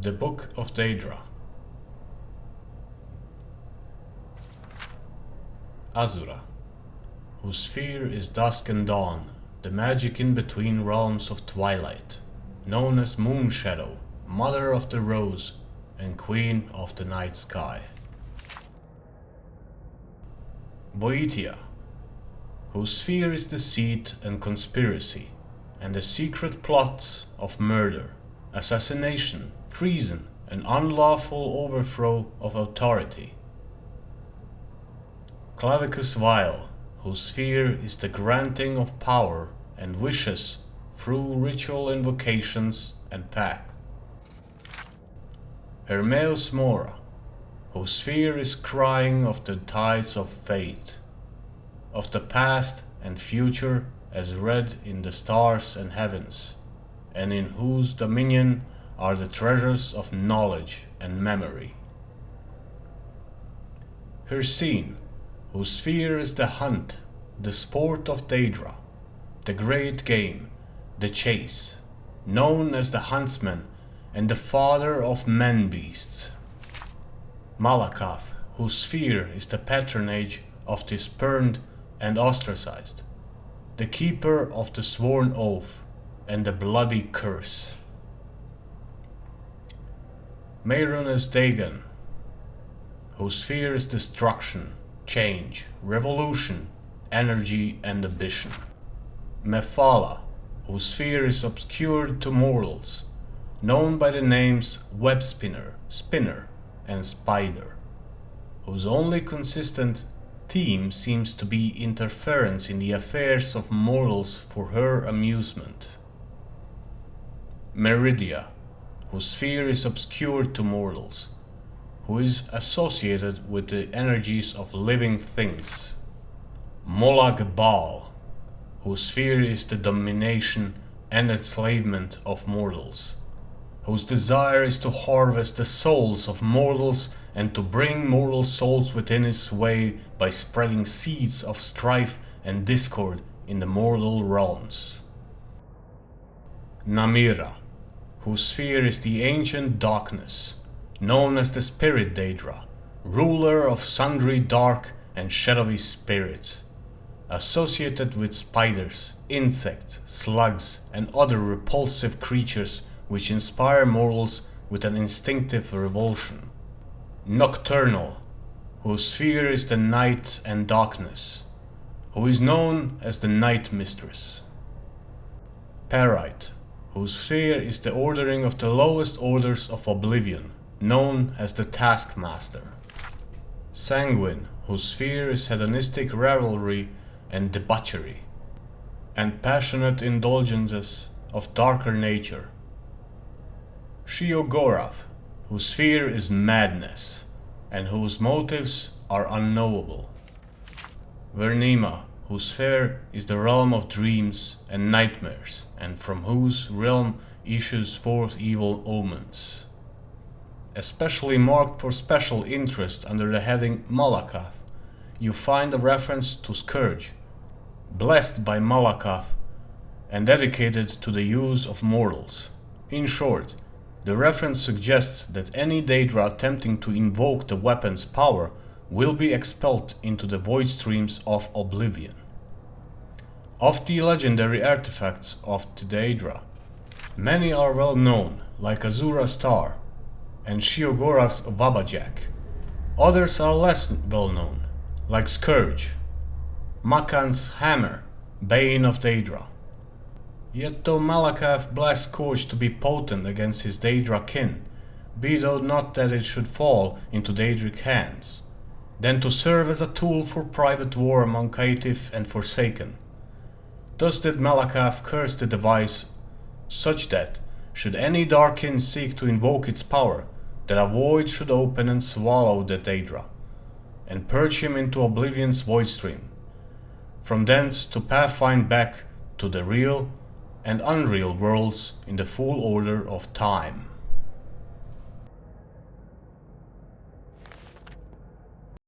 The Book of Daedra. Azura, whose sphere is dusk and dawn, the magic in between realms of twilight, known as Moon Shadow, Mother of the Rose, and Queen of the Night Sky. Boeotia, whose sphere is deceit and conspiracy, and the secret plots of murder, assassination, treason, and unlawful overthrow of authority. Clavicus Vile, whose sphere is the granting of power and wishes through ritual invocations and pact. Hermeus Mora, whose sphere is crying of the tides of fate, of the past and future as read in the stars and heavens, and in whose dominion are the treasures of knowledge and memory. Hircine, whose sphere is the hunt, the sport of Daedra, the great game, the chase, known as the huntsman and the father of men-beasts. Malakath, whose sphere is the patronage of the spurned and ostracized, the keeper of the sworn oath and the bloody curse. Meirunes Dagon, whose sphere is destruction, change, revolution, energy and ambition. Mephala, whose sphere is obscured to mortals, known by the names web spinner, spinner, and spider, whose only consistent theme seems to be interference in the affairs of mortals for her amusement. Meridia, whose sphere is obscured to mortals, who is associated with the energies of living things. Molag Bal, whose sphere is the domination and enslavement of mortals, whose desire is to harvest the souls of mortals and to bring mortal souls within his sway by spreading seeds of strife and discord in the mortal realms. Namira, whose sphere is the ancient darkness, known as the spirit Daedra, ruler of sundry dark and shadowy spirits, associated with spiders, insects, slugs, and other repulsive creatures which inspire mortals with an instinctive revulsion. Nocturnal, whose sphere is the night and darkness, who is known as the Night Mistress. Parite, whose sphere is the ordering of the lowest orders of oblivion, known as the Taskmaster. Sanguine, whose sphere is hedonistic revelry and debauchery, and passionate indulgences of darker nature. Sheogorath, whose sphere is madness, and whose motives are unknowable. Vernima, whose sphere is the realm of dreams and nightmares, and from whose realm issues forth evil omens. Especially marked for special interest under the heading Malakath, you find a reference to Scourge, blessed by Malakath and dedicated to the use of mortals. In short, the reference suggests that any Daedra attempting to invoke the weapon's power will be expelled into the void streams of oblivion. Of the legendary artifacts of the Daedra, many are well known, like Azura's Star and Sheogorath's Wabajak. Others are less well known, like Scourge, Makan's Hammer, Bane of Daedra. Yet though Malakath blessed Scourge to be potent against his Daedra kin, be though not that it should fall into Daedric hands, then to serve as a tool for private war among caitiff and forsaken. Thus did Malakath curse the device, such that, should any Darkin seek to invoke its power, that a void should open and swallow the Daedra, and purge him into oblivion's void stream, from thence to pathfind back to the real and unreal worlds in the full order of time.